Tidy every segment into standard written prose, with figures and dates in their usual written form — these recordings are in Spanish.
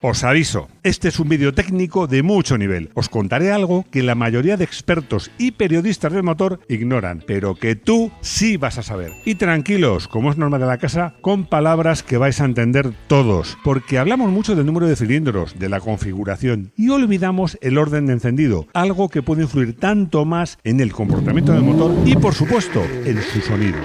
Os aviso, este es un vídeo técnico de mucho nivel. Os contaré algo que la mayoría de expertos y periodistas del motor ignoran, pero que tú sí vas a saber. Y tranquilos, como es normal de la casa, con palabras que vais a entender todos, porque hablamos mucho del número de cilindros, de la configuración y olvidamos el orden de encendido, algo que puede influir tanto más en el comportamiento del motor y, por supuesto, en su sonido.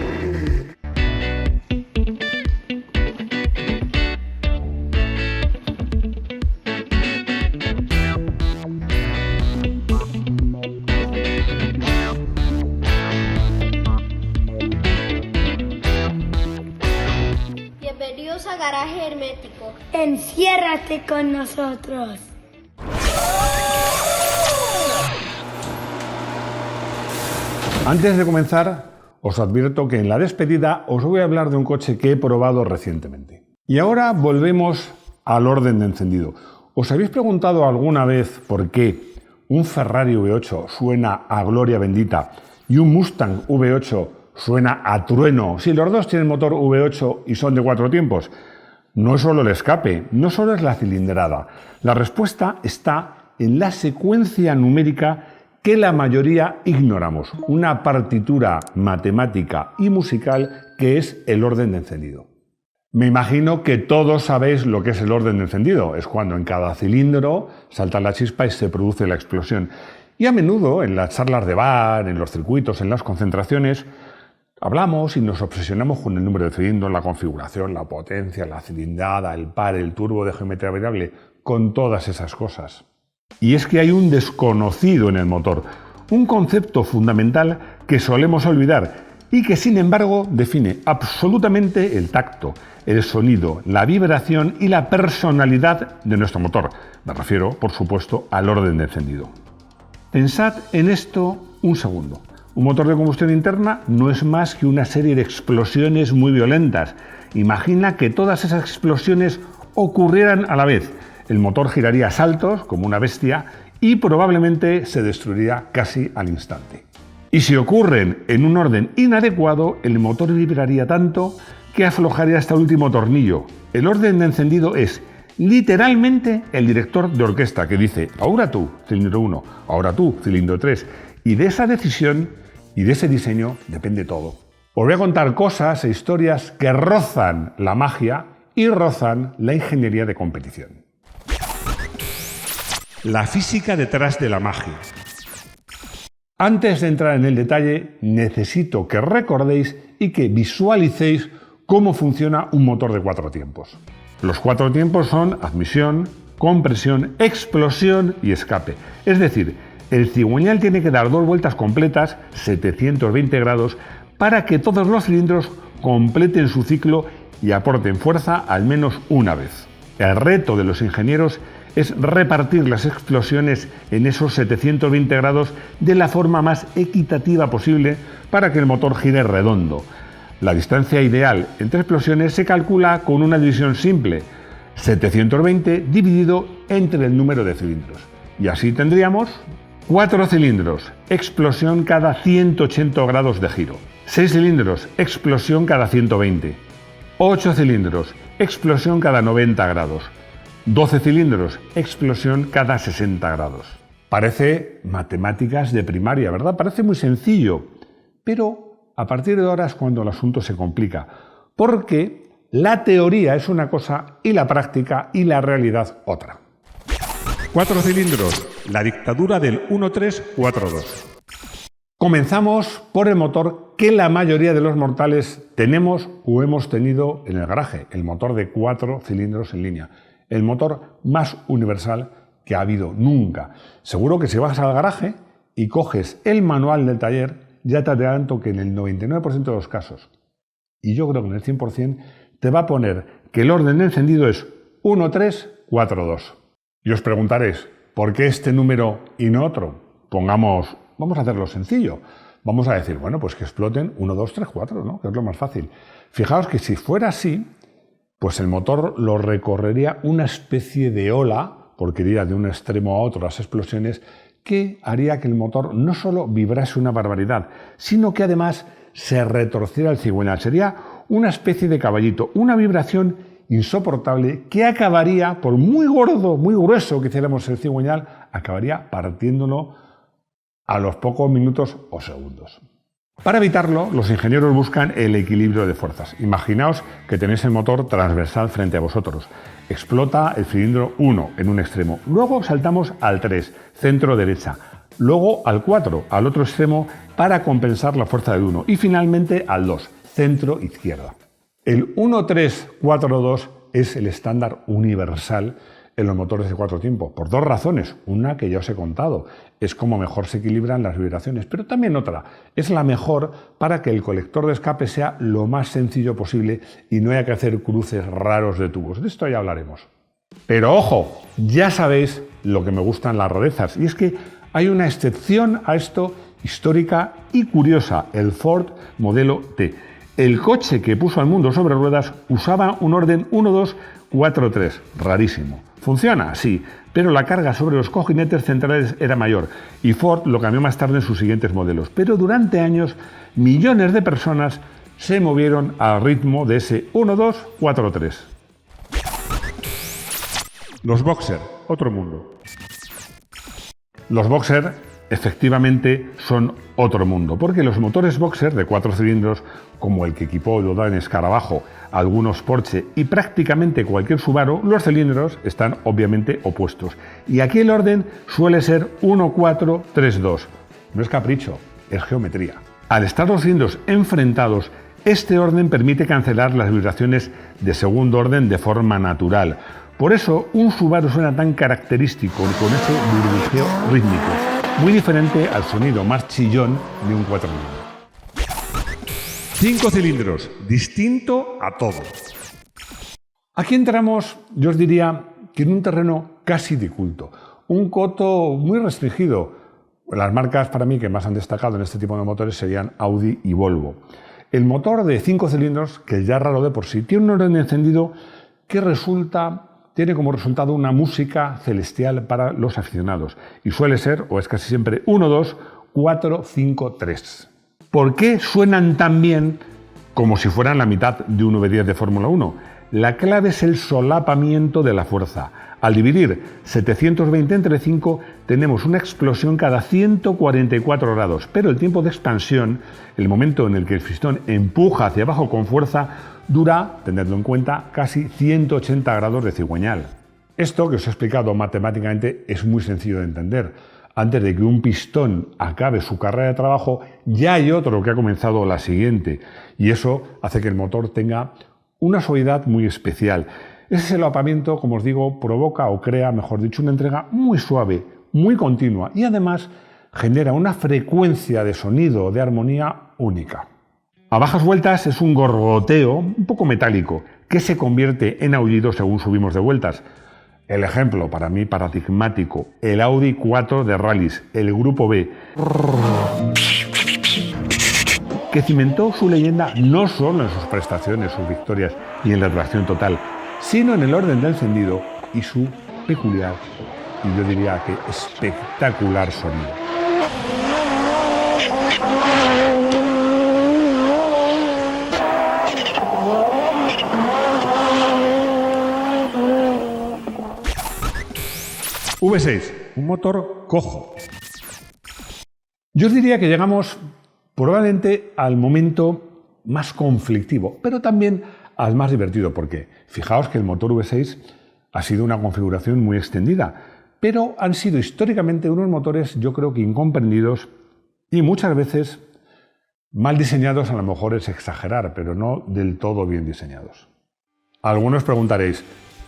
Bienvenidos a Garaje Hermético. Enciérrate con nosotros. Antes de comenzar, os advierto que en la despedida os voy a hablar de un coche que he probado recientemente. Y ahora volvemos al orden de encendido. ¿Os habéis preguntado alguna vez por qué un Ferrari V8 suena a gloria bendita y un Mustang V8 suena a trueno si los dos tienen motor V8 y son de 4 tiempos? No es solo el escape, no solo es la cilindrada. La respuesta está en la secuencia numérica que la mayoría ignoramos. Una partitura matemática y musical que es el orden de encendido. Me imagino que todos sabéis lo que es el orden de encendido. Es cuando en cada cilindro salta la chispa y se produce la explosión. Y a menudo en las charlas de bar, en los circuitos, en las concentraciones, hablamos y nos obsesionamos con el número de cilindros, la configuración, la potencia, la cilindrada, el par, el turbo de geometría variable, con todas esas cosas. Y es que hay un desconocido en el motor, un concepto fundamental que solemos olvidar y que sin embargo define absolutamente el tacto, el sonido, la vibración y la personalidad de nuestro motor. Me refiero, por supuesto, al orden de encendido. Pensad en esto un segundo. Un motor de combustión interna no es más que una serie de explosiones muy violentas. Imagina que todas esas explosiones ocurrieran a la vez. El motor giraría a saltos, como una bestia, y probablemente se destruiría casi al instante. Y si ocurren en un orden inadecuado, el motor vibraría tanto que aflojaría hasta el último tornillo. El orden de encendido es literalmente el director de orquesta que dice: ahora tú, cilindro 1, ahora tú, cilindro 3. Y de esa decisión y de ese diseño depende todo. Os voy a contar cosas e historias que rozan la magia y rozan la ingeniería de competición. La física detrás de la magia. Antes de entrar en el detalle, necesito que recordéis y que visualicéis cómo funciona un motor de 4 tiempos. Los 4 tiempos son admisión, compresión, explosión y escape. Es decir, el cigüeñal tiene que dar 2 vueltas completas, 720 grados, para que todos los cilindros completen su ciclo y aporten fuerza al menos una vez. El reto de los ingenieros es repartir las explosiones en esos 720 grados de la forma más equitativa posible para que el motor gire redondo. La distancia ideal entre explosiones se calcula con una división simple: 720 dividido entre el número de cilindros. Y así tendríamos 4 cilindros, explosión cada 180 grados de giro. 6 cilindros, explosión cada 120. 8 cilindros, explosión cada 90 grados. 12 cilindros, explosión cada 60 grados. Parece matemáticas de primaria, ¿verdad? Parece muy sencillo, pero a partir de ahora es cuando el asunto se complica, porque la teoría es una cosa y la práctica y la realidad otra. 4 cilindros, la dictadura del 1-3-4-2. Comenzamos por el motor que la mayoría de los mortales tenemos o hemos tenido en el garaje, el motor de 4 cilindros en línea. El motor más universal que ha habido nunca. Seguro que si vas al garaje y coges el manual del taller, ya te adelanto que en el 99% de los casos, y yo creo que en el 100%, te va a poner que el orden de encendido es 1-3-4-2. Y os preguntaréis, ¿por qué este número y no otro? Vamos a hacerlo sencillo. Vamos a decir, bueno, pues que exploten 1, 2, 3, 4, ¿no? Que es lo más fácil. Fijaos que si fuera así, pues el motor lo recorrería una especie de ola, porque iría de un extremo a otro las explosiones, que haría que el motor no solo vibrase una barbaridad, sino que además se retorciera el cigüeñal. Sería una especie de caballito, una vibración insoportable que acabaría, por muy gordo, muy grueso que hiciéramos el cigüeñal, acabaría partiéndolo a los pocos minutos o segundos. Para evitarlo, los ingenieros buscan el equilibrio de fuerzas. Imaginaos que tenéis el motor transversal frente a vosotros. Explota el cilindro 1 en un extremo. Luego saltamos al 3, centro derecha. Luego al 4, al otro extremo, para compensar la fuerza del 1. Y finalmente al 2, centro izquierda. El 1-3-4-2 es el estándar universal en los motores de 4 tiempos, por dos razones. Una que ya os he contado, es como mejor se equilibran las vibraciones, pero también otra, es la mejor para que el colector de escape sea lo más sencillo posible y no haya que hacer cruces raros de tubos. De esto ya hablaremos. Pero ojo, ya sabéis lo que me gustan las rarezas, y es que hay una excepción a esto histórica y curiosa, el Ford modelo T. El coche que puso al mundo sobre ruedas usaba un orden 1-2-4-3, rarísimo. ¿Funciona? Sí, pero la carga sobre los cojinetes centrales era mayor y Ford lo cambió más tarde en sus siguientes modelos. Pero durante años, millones de personas se movieron al ritmo de ese 1-2-4-3. Los Boxer, otro mundo. Los Boxer efectivamente son otro mundo, porque los motores Boxer de 4 cilindros, como el que equipó Lodan Escarabajo, algunos Porsche y prácticamente cualquier Subaru, los cilindros están obviamente opuestos. Y aquí el orden suele ser 1-4-3-2. No es capricho, es geometría. Al estar los cilindros enfrentados, este orden permite cancelar las vibraciones de segundo orden de forma natural. Por eso, un Subaru suena tan característico con ese burbujeo rítmico, muy diferente al sonido más chillón de un 4 cilindros. 5 cilindros, distinto a todo. Aquí entramos, yo os diría, que en un terreno casi de culto, un coto muy restringido. Las marcas para mí que más han destacado en este tipo de motores serían Audi y Volvo. El motor de 5 cilindros, que ya es raro de por sí, tiene un orden de encendido que tiene como resultado una música celestial para los aficionados y suele ser, o es casi siempre, 1-2-4-5-3. ¿Por qué suenan tan bien como si fueran la mitad de un V10 de Fórmula 1? La clave es el solapamiento de la fuerza. Al dividir 720 entre 5 tenemos una explosión cada 144 grados, pero el tiempo de expansión, el momento en el que el pistón empuja hacia abajo con fuerza, dura, tenedlo en cuenta, casi 180 grados de cigüeñal. Esto que os he explicado matemáticamente es muy sencillo de entender. Antes de que un pistón acabe su carrera de trabajo, ya hay otro que ha comenzado la siguiente, y eso hace que el motor tenga una suavidad muy especial. Ese solapamiento, como os digo, provoca o crea, mejor dicho, una entrega muy suave, muy continua, y además genera una frecuencia de sonido, de armonía única. A bajas vueltas es un gorgoteo un poco metálico, que se convierte en aullido según subimos de vueltas. El ejemplo, para mí paradigmático, el Audi 4 de rallies, el Grupo B, que cimentó su leyenda no solo en sus prestaciones, sus victorias y en la tracción total, sino en el orden de encendido y su peculiar, y yo diría que espectacular sonido. V6, un motor cojo. Yo os diría que llegamos probablemente al momento más conflictivo, pero también al más divertido, porque fijaos que el motor V6 ha sido una configuración muy extendida, pero han sido históricamente unos motores, yo creo que incomprendidos y muchas veces mal diseñados. A lo mejor es exagerar, pero no del todo bien diseñados. Algunos preguntaréis,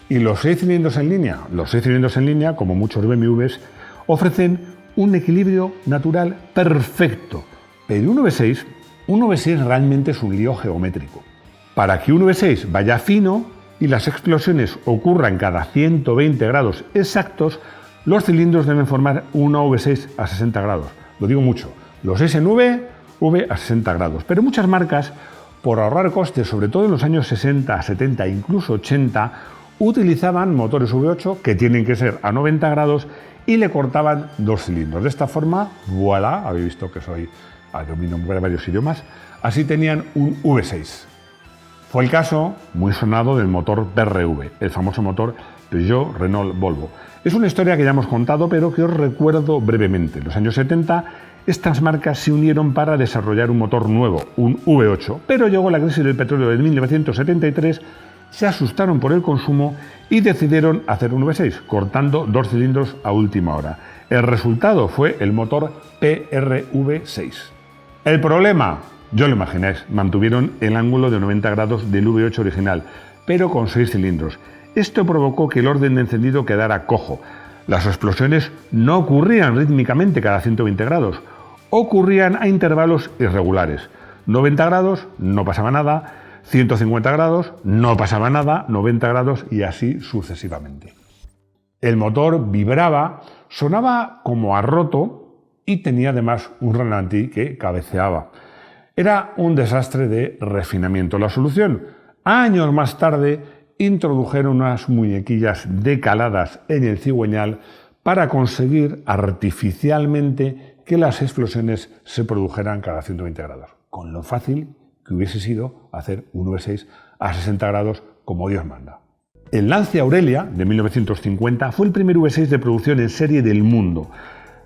¿y los 6 cilindros en línea? Los 6 cilindros en línea, como muchos BMWs, ofrecen un equilibrio natural perfecto. Pero un V6 realmente es un lío geométrico. Para que un V6 vaya fino y las explosiones ocurran cada 120 grados exactos, los cilindros deben formar una V6 a 60 grados. Lo digo mucho, los 6 en V a 60 grados. Pero muchas marcas, por ahorrar costes, sobre todo en los años 60, 70 e incluso 80, utilizaban motores V8 que tienen que ser a 90 grados y le cortaban 2 cilindros. De esta forma, voilà, habéis visto que domino varios idiomas, así tenían un V6. Fue el caso, muy sonado, del motor PRV, el famoso motor Peugeot, Renault, Volvo. Es una historia que ya hemos contado, pero que os recuerdo brevemente. En los años 70, estas marcas se unieron para desarrollar un motor nuevo, un V8, pero llegó la crisis del petróleo de 1973, se asustaron por el consumo y decidieron hacer un V6, cortando 2 cilindros a última hora. El resultado fue el motor PRV6. El problema, yo lo imagináis, mantuvieron el ángulo de 90 grados del V8 original, pero con 6 cilindros. Esto provocó que el orden de encendido quedara cojo. Las explosiones no ocurrían rítmicamente cada 120 grados, ocurrían a intervalos irregulares. 90 grados, no pasaba nada, 150 grados, no pasaba nada, 90 grados y así sucesivamente. El motor vibraba, sonaba como a roto y tenía además un ralentí que cabeceaba. Era un desastre de refinamiento. La solución, años más tarde, introdujeron unas muñequillas decaladas en el cigüeñal para conseguir artificialmente que las explosiones se produjeran cada 120 grados, con lo fácil que hubiese sido hacer un V6 a 60 grados como Dios manda. El Lancia Aurelia, de 1950, fue el primer V6 de producción en serie del mundo.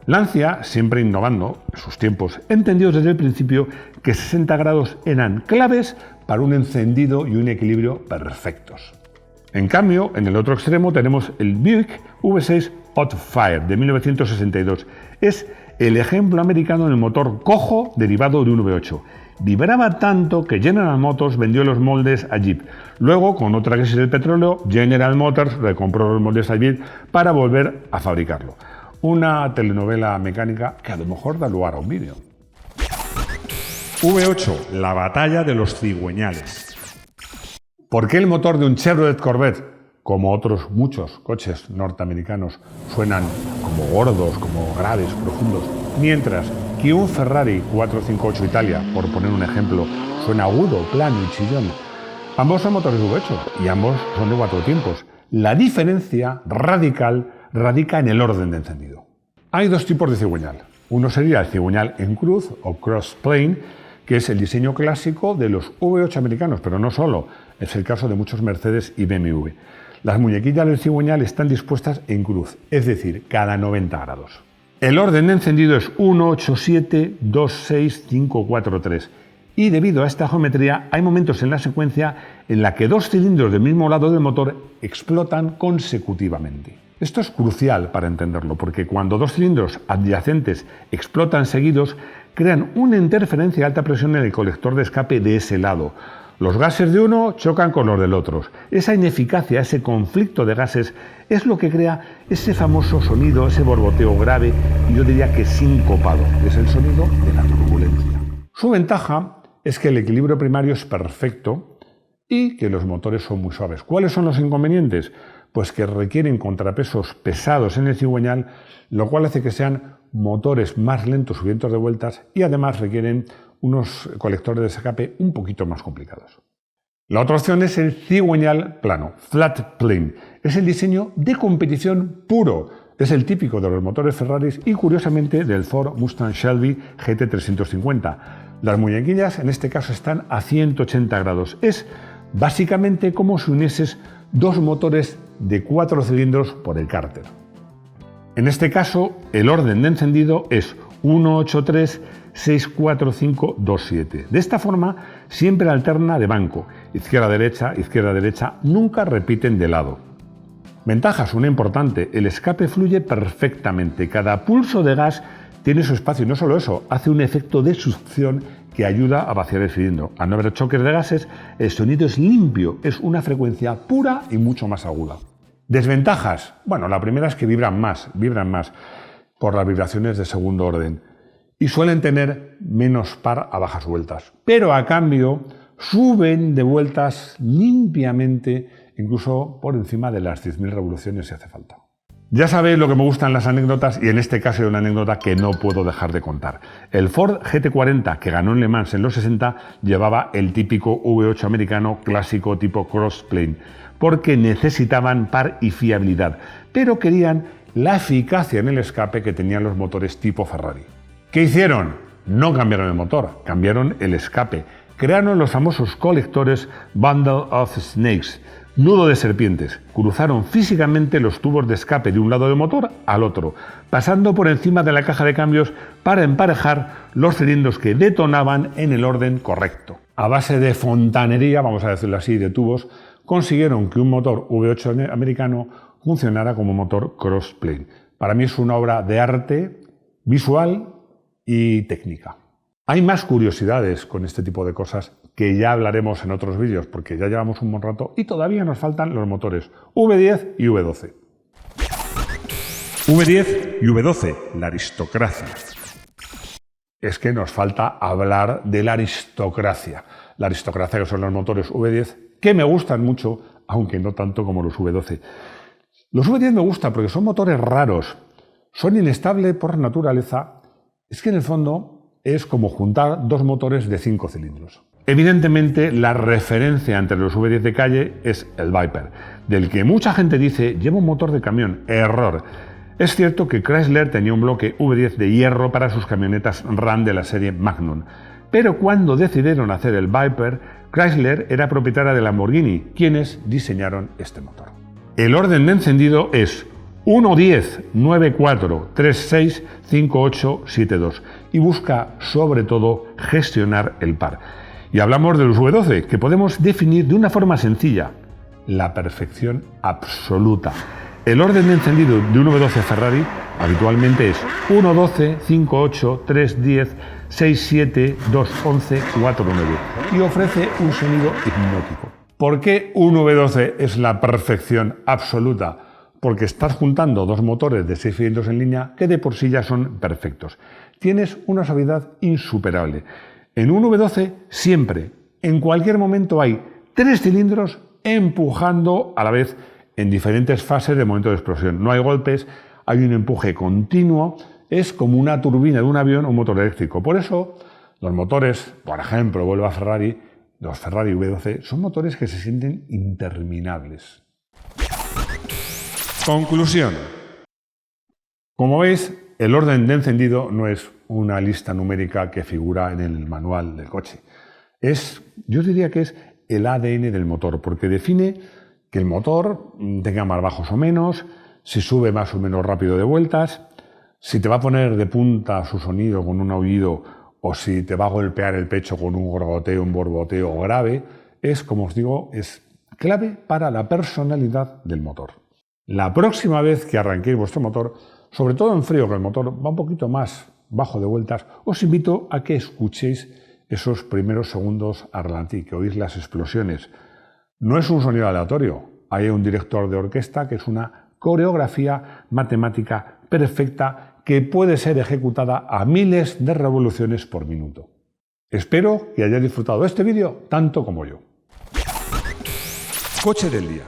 Lancia, siempre innovando en sus tiempos, entendió desde el principio que 60 grados eran claves para un encendido y un equilibrio perfectos. En cambio, en el otro extremo tenemos el Buick V6 Hot Fire de 1962. Es el ejemplo americano del motor cojo derivado de un V8. Vibraba tanto que General Motors vendió los moldes a Jeep. Luego, con otra crisis del petróleo, General Motors recompró los moldes a Jeep para volver a fabricarlo. Una telenovela mecánica que a lo mejor da lugar a un vídeo. V8, la batalla de los cigüeñales. ¿Por qué el motor de un Chevrolet Corvette, como otros muchos coches norteamericanos, suenan como gordos, como graves, profundos, mientras que un Ferrari 458 Italia, por poner un ejemplo, suena agudo, plano y chillón? Ambos son motores V8 y ambos son de 4 tiempos. La diferencia radical radica en el orden de encendido. Hay 2 tipos de cigüeñal. Uno sería el cigüeñal en cruz o cross plane, que es el diseño clásico de los V8 americanos, pero no solo, es el caso de muchos Mercedes y BMW. Las muñequillas del cigüeñal están dispuestas en cruz, es decir, cada 90 grados. El orden de encendido es 1, 8, 7, 2, 6, 5, 4, 3. Y debido a esta geometría, hay momentos en la secuencia en la que 2 cilindros del mismo lado del motor explotan consecutivamente. Esto es crucial para entenderlo, porque cuando 2 cilindros adyacentes explotan seguidos, crean una interferencia de alta presión en el colector de escape de ese lado. Los gases de uno chocan con los del otro. Esa ineficacia, ese conflicto de gases, es lo que crea ese famoso sonido, ese borboteo grave, y yo diría que sincopado. Es el sonido de la turbulencia. Su ventaja es que el equilibrio primario es perfecto y que los motores son muy suaves. ¿Cuáles son los inconvenientes? Pues que requieren contrapesos pesados en el cigüeñal, lo cual hace que sean motores más lentos subientos de vueltas y además requieren unos colectores de escape un poquito más complicados. La otra opción es el cigüeñal plano, flat plane. Es el diseño de competición puro. Es el típico de los motores Ferraris y curiosamente del Ford Mustang Shelby GT350. Las muñequillas en este caso están a 180 grados. Es básicamente como si unieses 2 motores de 4 cilindros por el cárter. En este caso, el orden de encendido es 1, 8, 3, 6, 4, 5, 2, 7. De esta forma, siempre alterna de banco. Izquierda, derecha, nunca repiten de lado. Ventajas, una importante, el escape fluye perfectamente. Cada pulso de gas tiene su espacio y no solo eso, hace un efecto de succión que ayuda a vaciar el cilindro. Al no haber choques de gases, el sonido es limpio, es una frecuencia pura y mucho más aguda. Desventajas, bueno, la primera es que vibran más por las vibraciones de segundo orden y suelen tener menos par a bajas vueltas, pero a cambio suben de vueltas limpiamente, incluso por encima de las 10.000 revoluciones si hace falta. Ya sabéis lo que me gustan las anécdotas y en este caso hay una anécdota que no puedo dejar de contar. El Ford GT40 que ganó en Le Mans en los 60 llevaba el típico V8 americano clásico tipo crossplane porque necesitaban par y fiabilidad, pero querían la eficacia en el escape que tenían los motores tipo Ferrari. ¿Qué hicieron? No cambiaron el motor, cambiaron el escape. crearon los famosos colectores Bundle of Snakes, nudo de serpientes. Cruzaron físicamente los tubos de escape de un lado del motor al otro, pasando por encima de la caja de cambios para emparejar los cilindros que detonaban en el orden correcto. A base de fontanería, vamos a decirlo así, de tubos, consiguieron que un motor V8 americano funcionara como motor crossplane. Para mí es una obra de arte visual y técnica. Hay más curiosidades con este tipo de cosas que ya hablaremos en otros vídeos, porque ya llevamos un buen rato y todavía nos faltan los motores V10 y V12. V10 y V12, la aristocracia. Es que nos falta hablar de la aristocracia. La aristocracia que son los motores V10, que me gustan mucho, aunque no tanto como los V12. Los V10 me gustan porque son motores raros, son inestables por naturaleza. Es que en el fondo es como juntar dos motores de 5 cilindros. Evidentemente, la referencia entre los V10 de calle es el Viper, del que mucha gente dice lleva un motor de camión. Error. Es cierto que Chrysler tenía un bloque V10 de hierro para sus camionetas Ram de la serie Magnum, pero cuando decidieron hacer el Viper, Chrysler era propietaria de Lamborghini, quienes diseñaron este motor. El orden de encendido es 1, 10, 9, 4, 3, 6, 5, 8, 7, 2 y busca sobre todo gestionar el par. Y hablamos de los V12, que podemos definir de una forma sencilla: la perfección absoluta. El orden de encendido de un V12 Ferrari habitualmente es 1, 12, 5, 8, 3, 10, 6, 7, 2, 11, 4, 9 y ofrece un sonido hipnótico. ¿Por qué un V12 es la perfección absoluta? Porque estás juntando dos motores de 6 cilindros en línea que de por sí ya son perfectos. Tienes una suavidad insuperable. En un V12 siempre, en cualquier momento hay 3 cilindros empujando a la vez en diferentes fases de momento de explosión. No hay golpes, hay un empuje continuo, es como una turbina de un avión o un motor eléctrico. Por eso los motores, por ejemplo, vuelvo a Ferrari, los Ferrari V12 son motores que se sienten interminables. Conclusión. Como veis, el orden de encendido no es una lista numérica que figura en el manual del coche. Yo diría que es el ADN del motor, porque define que el motor tenga más bajos o menos, si sube más o menos rápido de vueltas, si te va a poner de punta su sonido con un aullido o si te va a golpear el pecho con un gorgoteo, un borboteo grave. Es, como os digo, es clave para la personalidad del motor. La próxima vez que arranquéis vuestro motor, sobre todo en frío, que el motor va un poquito más bajo de vueltas, os invito a que escuchéis esos primeros segundos a ralentí, que oís las explosiones. No es un sonido aleatorio, hay un director de orquesta que es una coreografía matemática perfecta que puede ser ejecutada a miles de revoluciones por minuto. Espero que hayáis disfrutado de este vídeo tanto como yo. Coche del día.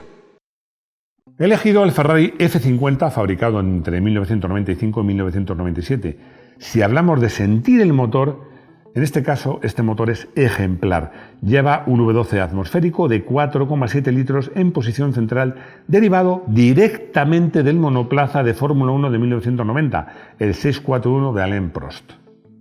He elegido el Ferrari F50 fabricado entre 1995 y 1997. Si hablamos de sentir el motor, en este caso este motor es ejemplar. Lleva un V12 atmosférico de 4,7 litros en posición central, derivado directamente del monoplaza de Fórmula 1 de 1990, el 641 de Alain Prost.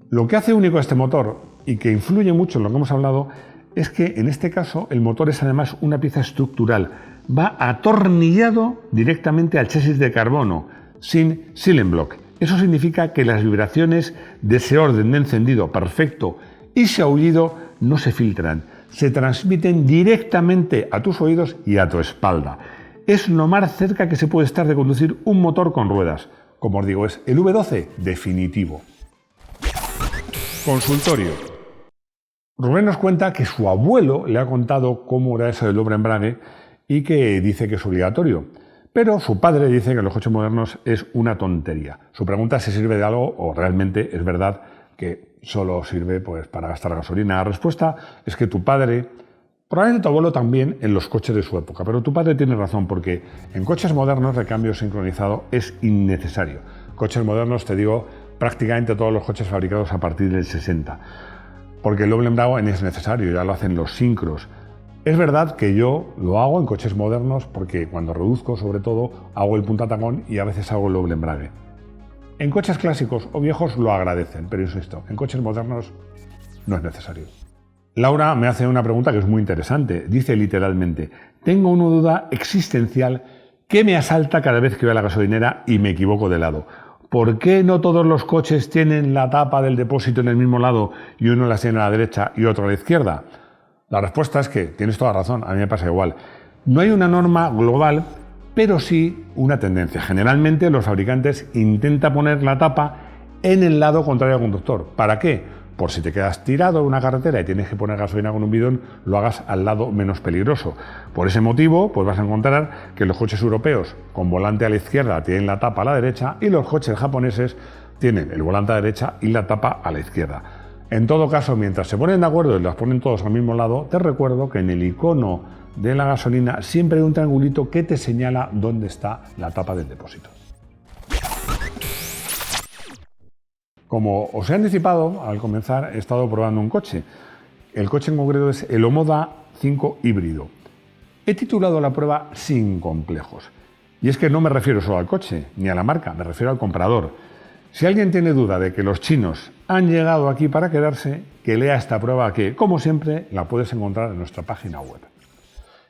Lo que hace único a este motor, y que influye mucho en lo que hemos hablado, es que en este caso el motor es además una pieza estructural. Va atornillado directamente al chasis de carbono, sin silent block. Eso significa que las vibraciones de ese orden de encendido perfecto y ese aullido no se filtran, se transmiten directamente a tus oídos y a tu espalda. Es lo más cerca que se puede estar de conducir un motor con ruedas. Como os digo, es el V12 definitivo. Consultorio. Rubén nos cuenta que su abuelo le ha contado cómo era eso del doble embrague y que dice que es obligatorio. Pero su padre dice que en los coches modernos es una tontería. Su pregunta es si sirve de algo o realmente es verdad que solo sirve para gastar gasolina. La respuesta es que tu padre, probablemente tu abuelo también en los coches de su época, pero tu padre tiene razón porque en coches modernos el cambio sincronizado es innecesario. Coches modernos, te digo, prácticamente todos los coches fabricados a partir del 60. Porque el doble embrague es necesario, ya lo hacen los sincros. Es verdad que yo lo hago en coches modernos porque cuando reduzco, sobre todo, hago el puntatacón y a veces hago el doble embrague. En coches clásicos o viejos lo agradecen, pero insisto, en coches modernos no es necesario. Laura me hace una pregunta que es muy interesante. Dice literalmente: tengo una duda existencial que me asalta cada vez que voy a la gasolinera y me equivoco de lado. ¿Por qué no todos los coches tienen la tapa del depósito en el mismo lado y uno la tiene a la derecha y otro a la izquierda? La respuesta es que tienes toda razón, a mí me pasa igual. No hay una norma global, pero sí una tendencia. Generalmente los fabricantes intentan poner la tapa en el lado contrario al conductor. ¿Para qué? Por si te quedas tirado en una carretera y tienes que poner gasolina con un bidón, lo hagas al lado menos peligroso. Por ese motivo, pues vas a encontrar que los coches europeos con volante a la izquierda tienen la tapa a la derecha y los coches japoneses tienen el volante a la derecha y la tapa a la izquierda. En todo caso, mientras se ponen de acuerdo y las ponen todos al mismo lado, te recuerdo que en el icono de la gasolina siempre hay un triangulito que te señala dónde está la tapa del depósito. Como os he anticipado al comenzar, he estado probando un coche. El coche en concreto es el Omoda 5 híbrido. He titulado la prueba Sin complejos. Y es que no me refiero solo al coche, ni a la marca, me refiero al comprador. Si alguien tiene duda de que los chinos han llegado aquí para quedarse, que lea esta prueba que, como siempre, la puedes encontrar en nuestra página web.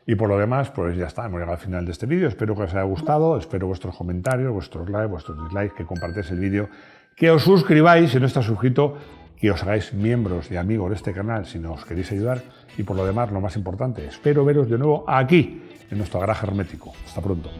Y por lo demás, pues ya está, hemos llegado al final de este vídeo. Espero que os haya gustado, espero vuestros comentarios, vuestros likes, vuestros dislikes, que compartáis el vídeo, que os suscribáis si no estáis suscrito, que os hagáis miembros y amigos de este canal si nos queréis ayudar. Y por lo demás, lo más importante, espero veros de nuevo aquí, en nuestro garaje hermético. Hasta pronto.